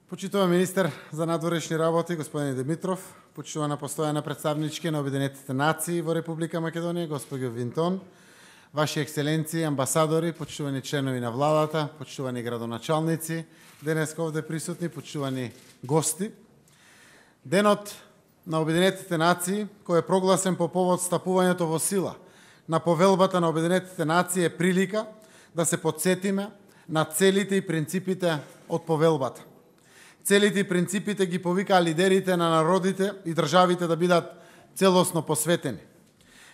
Почитуван министер за надворешни работи, господин Димитров, почитувана постојана представничка на Обединетите нации во Република Македонија, госпоѓо Винтон, Ваши екселенции, амбасадори, почитувани членови на владата, почитувани градоначалници, денеска овде присутни, почитувани гости. Денот на Обединетите нации, кој е прогласен по повод стапувањето во сила на повелбата на Обединетите нации, е прилика да се потсетиме на целите и принципите од повелбата. Целите и принципите ги повикаа лидерите на народите и државите да бидат целосно посветени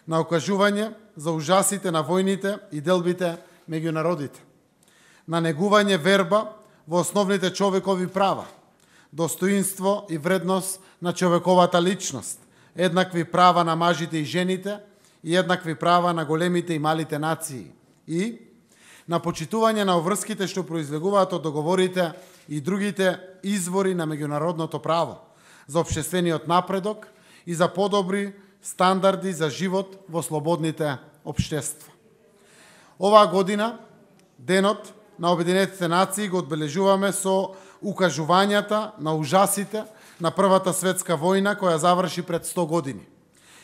на окажување за ужасите на војните и делбите меѓу народите, на негување верба во основните човекови права, достоинство и вредност на човековата личност, еднакви права на мажите и жените и еднакви права на големите и малите нации и на почитување на обврските што произлегуваат од договорите и другите извори на меѓународното право, за општествениот напредок и за подобри стандарди за живот во слободните општества. Оваа година, Денот на Обединетите нации го одбележуваме со укажувањата на ужасите на Првата светска војна која заврши пред 100 години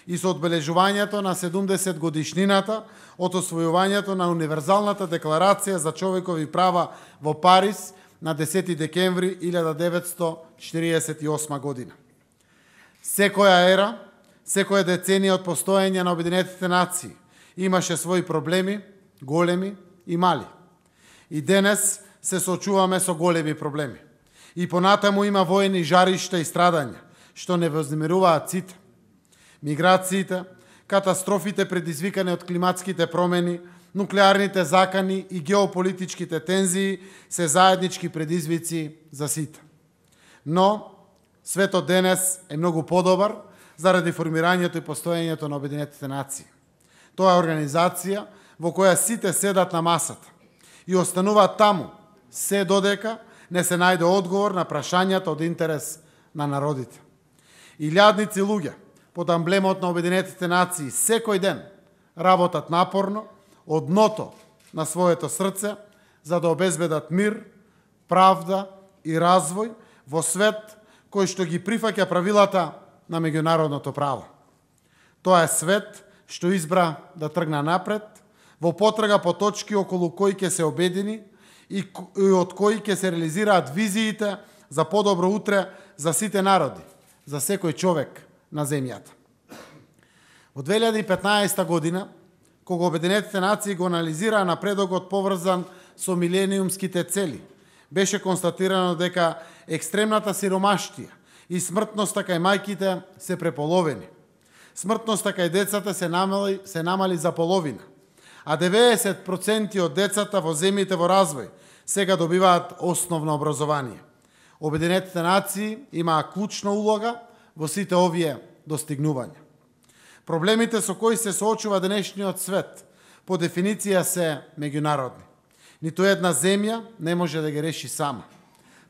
и со одбележувањето на 70 годишнината од освојувањето на Универзалната декларација за човекови права во Париз на 10 декември 1948 година. Секоја ера, секоја деценија од постоење на Обединетите нации имаше своји проблеми, големи и мали. И денес се соочуваме со големи проблеми. И понатаму има воени жаришта и страдања, што не вознемируваат сите. Миграциите, катастрофите предизвикани од климатските промени, нуклеарните закани и геополитичките тензии се заеднички предизвици за сите. Но светот денес е многу подобар заради формирањето и постоењето на Обединетите нации. Тоа е организација во која сите седат на масата и остануваат таму, се додека не се најде одговор на прашањата од интерес на народите. Илјадници луѓе под амблемот на Обединетите нации секој ден работат напорно од дното на своето срце за да обезбедат мир, правда и развој во свет кој што ги прифаќа правилата на меѓународното право. Тоа е свет што избра да тргна напред во потрага по точки околу кои ќе се обедини и од кои ќе се реализираат визиите за подобро утре за сите народи, за секој човек на земјата. Во 2015 година, кога Обединетите нации го анализираа напредокот поврзан со милениумските цели, беше констатирано дека екстремната сиромаштија и смртноста кај мајките се преполовени. Смртноста кај децата се намали за половина, а 90% од децата во земјите во развој сега добиваат основно образование. Обединетите нации имаа клучна улога во сите овие достигнувања. Проблемите со кои се соочува денешниот свет по дефиниција се меѓународни. Ниту една земја не може да ги реши сама.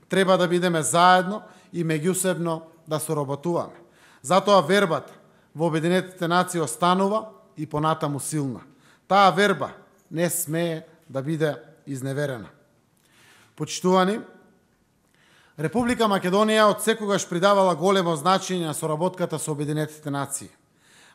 Треба да бидеме заедно и меѓусебно да соработуваме. Затоа вербата во Обединетите нации останува и понатаму силна. Таа верба не смее да биде изневерена. Почитувани, Република Македонија од секогаш придавала големо значење на соработката со Обединетите нации.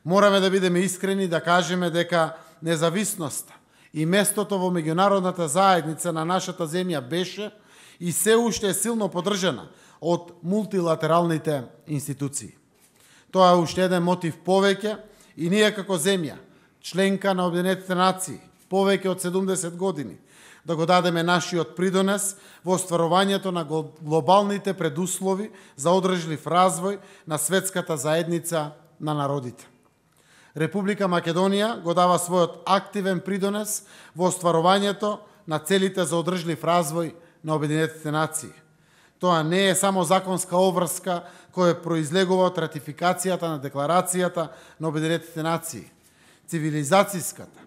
Мораме да бидеме искрени да кажеме дека независноста и местото во меѓународната заедница на нашата земја беше и се уште е силно поддржана од мултилатералните институции. Тоа е уште еден мотив повеќе и ние како земја, членка на Обединетите нации, повеќе од 70 години, да го дадеме нашиот придонес во остварувањето на глобалните предуслови за одржлив развој на светската заедница на народите. Република Македонија го дава својот активен придонес во остварувањето на целите за одржлив развој на Обединетите нации. Тоа не е само законска обврска која произлегува од ратификацијата на Декларацијата на Обединетите нации. Цивилизацијската,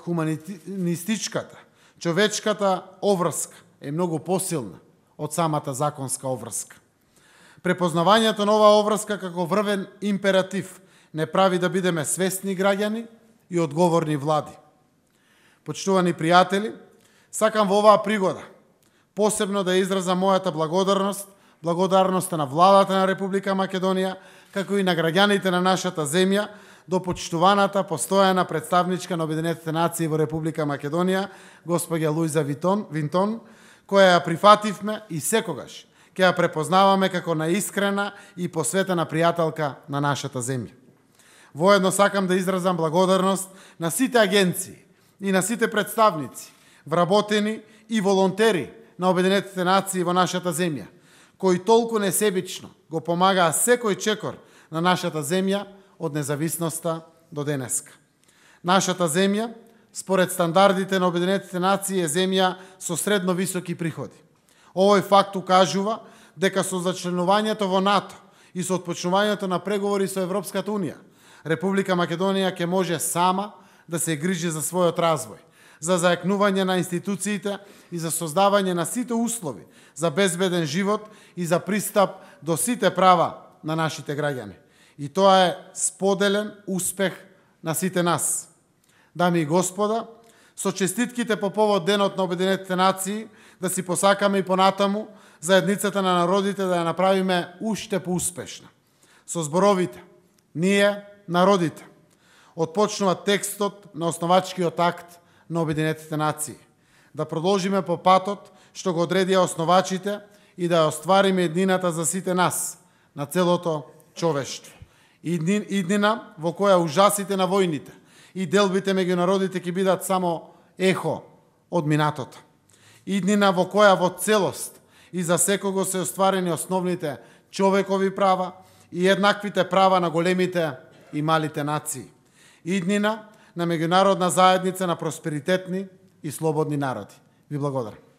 хуманистичката, човечката обврска е многу посилна од самата законска обврска. Препознавањето на оваа обврска како врвен императив не прави да бидеме свесни граѓани и одговорни влади. Почитувани пријатели, сакам во оваа пригода Посебно да изразам мојата благодарноста на владата на Република Македонија, како и на граѓаните на нашата земја, до почитуваната постојана представничка на Обединетите нации во Република Македонија, госпоѓа Луиза Винтон, која ја прифативме и секогаш ќе ја препознаваме како наискрена и посветена пријателка на нашата земја. Воедно сакам да изразам благодарност на сите агенции и на сите представници, вработени и волонтери на Обединетите нации во нашата земја, кои толку несебично го помагаа секој чекор на нашата земја од независноста до денеска. Нашата земја, според стандардите на Обединетите нации, е земја со средно високи приходи. Овој факт укажува дека со зачленувањето во НАТО и со отпочнувањето на преговори со Европската Унија, Република Македонија ќе може сама да се грижи за својот развој, за заекнување на институциите и за создавање на сите услови за безбеден живот и за пристап до сите права на нашите граѓани. И тоа е споделен успех на сите нас. Дами и господа, со честитките по повод Денот на Обединетите нации, да си посакаме и понатаму заедницата на народите да ја направиме уште поуспешна. Со зборовите "Ние, народите", отпочнува текстот на основачкиот акт на Обединетите нации. Да продолжиме по патот што го одредија основачите и да ја оствариме еднината за сите нас, на целото човештво. Иднина во која ужасите на војните и делбите меѓу народите ќе бидат само ехо од минатото. Иднина во која во целост и за секого се остварени основните човекови права и еднаквите права на големите и малите нации. Иднина на меѓународна заедница на просперитетни и слободни народи. Ви благодарам.